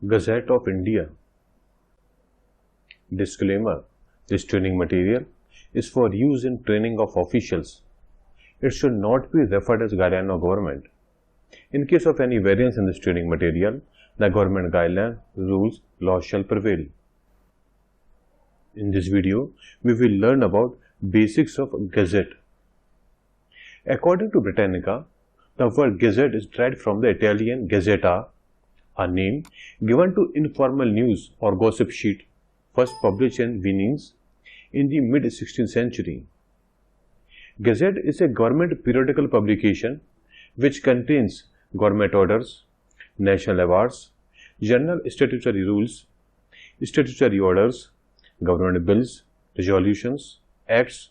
Gazette of India. Disclaimer: this training material is for use in training of officials. It should not be referred as guideline of government. In case of any variance in this training material, the government guideline, rules, laws shall prevail. In this video, we will learn about basics of Gazette. According to Britannica, the word Gazette is derived from the Italian Gazzetta, a name given to informal news or gossip sheet first published in Venice in the mid-16th century. Gazette is a government periodical publication which contains government orders, national awards, general statutory rules, statutory orders, government bills, resolutions, acts,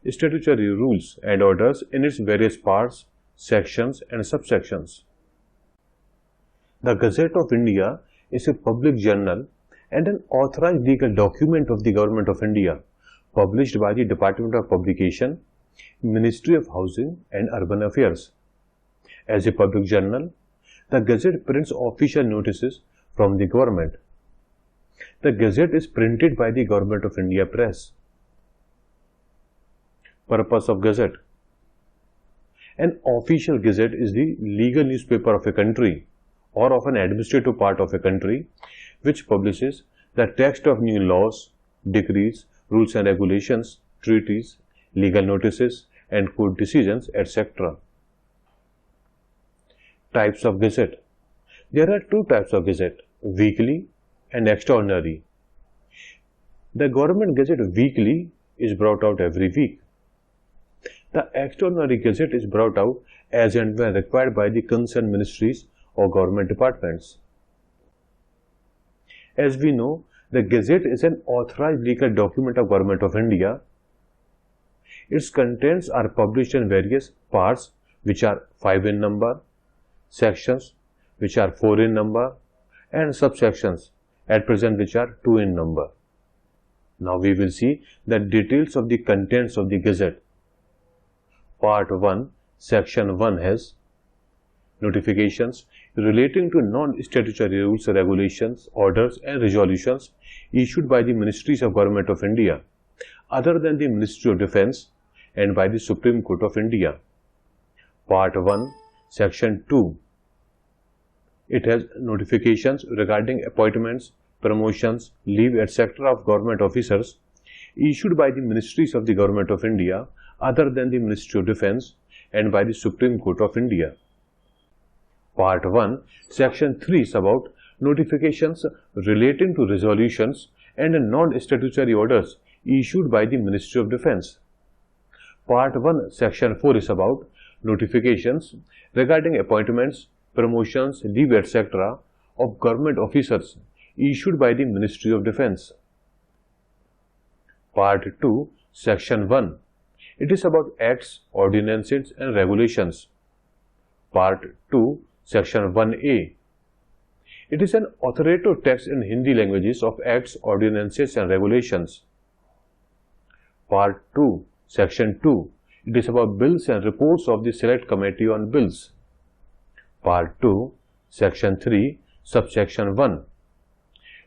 statutory rules and orders in its various parts, sections and subsections. The Gazette of India is a public journal and an authorized legal document of the Government of India, published by the Department of Publication, Ministry of Housing and Urban Affairs. As a public journal, the Gazette prints official notices from the government. The Gazette is printed by the Government of India Press. Purpose of Gazette: an official gazette is the legal newspaper of a country or of an administrative part of a country which publishes the text of new laws, decrees, rules and regulations, treaties, legal notices and court decisions, etc. Types of Gazette. There are two types of Gazette: weekly and extraordinary. The Government Gazette weekly is brought out every week. The Extraordinary Gazette is brought out as and when required by the concerned ministries or government departments. As we know, the Gazette is an authorized legal document of Government of India. Its contents are published in various parts which are 5 in number, sections which are 4 in number and subsections at present which are 2 in number. Now we will see the details of the contents of the Gazette. Part 1, Section 1 has notifications relating to non-statutory rules, regulations, orders and resolutions issued by the Ministries of Government of India other than the Ministry of Defence and by the Supreme Court of India. Part 1, Section 2. It has notifications regarding appointments, promotions, leave, etc. of government officers issued by the Ministries of the Government of India other than the Ministry of Defence and by the Supreme Court of India. Part 1, Section 3 is about notifications relating to resolutions and non-statutory orders issued by the Ministry of Defence. Part 1, Section 4 is about notifications regarding appointments, promotions, leave, etc. of government officers issued by the Ministry of Defence. Part 2, Section 1. It is about acts, ordinances and regulations. Part 2, Section 1A. It is an authoritative text in Hindi languages of acts, ordinances and regulations. Part 2, Section 2. It is about bills and reports of the Select Committee on Bills. Part 2, Section 3, Subsection 1.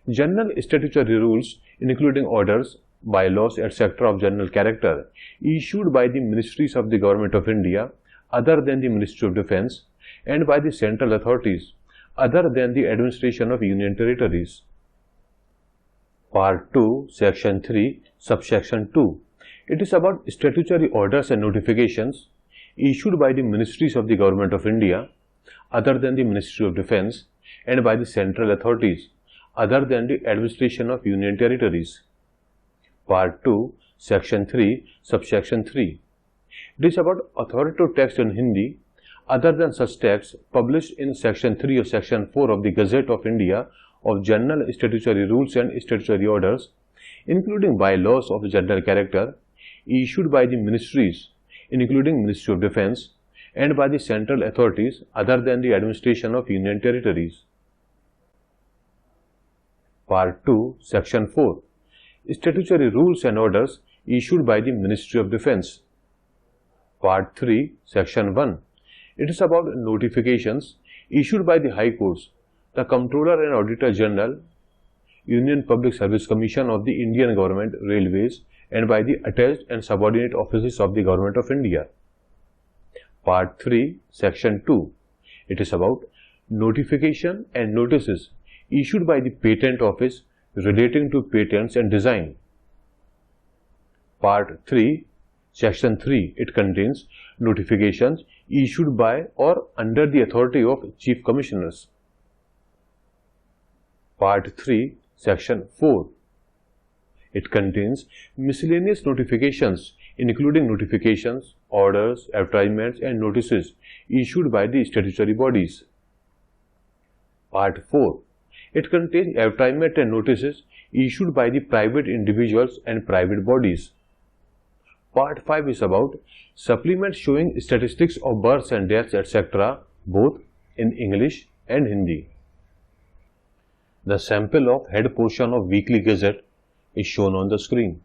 General statutory rules including orders, bylaws, etc. of general character issued by the Ministries of the Government of India other than the Ministry of Defence and by the central authorities other than the administration of Union Territories. Part 2, Section 3, Subsection 2. It is about statutory orders and notifications issued by the Ministries of the Government of India other than the Ministry of Defence and by the central authorities other than the administration of Union Territories. Part 2, Section 3, Subsection 3. It is about authoritative text in Hindi other than such texts published in Section 3 or Section 4 of the Gazette of India of General Statutory Rules and Statutory Orders, including bylaws of general character issued by the ministries, including Ministry of Defence, and by the central authorities other than the administration of Union Territories. Part 2, Section 4. Statutory Rules and Orders issued by the Ministry of Defence. Part 3, Section 1. It is about notifications issued by the High Courts, The Comptroller and Auditor General, Union Public Service Commission of the Indian Government Railways, and by the attached and subordinate offices of the Government of India. Part 3, Section 2. It is about notification and notices issued by the Patent Office relating to patents and design. Part 3, Section 3. It contains notifications issued by or under the authority of Chief Commissioners. Part 3, Section 4. It contains miscellaneous notifications including notifications, orders, advertisements and notices issued by the statutory bodies. Part 4. It contains advertisement and notices issued by the private individuals and private bodies. Part 5 is about supplements showing statistics of births and deaths etc. both in English and Hindi. The sample of head portion of Weekly Gazette is shown on the screen.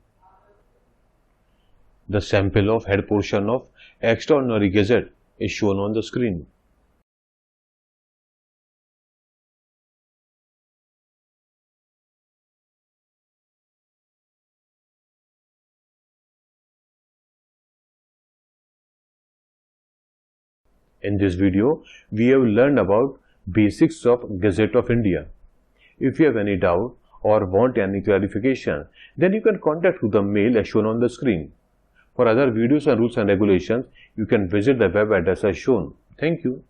The sample of head portion of Extraordinary Gazette is shown on the screen. In this video, we have learned about basics of Gazette of India. If you have any doubt or want any clarification, then you can contact through the mail as shown on the screen. For other videos on rules and regulations, you can visit the web address as shown. Thank you.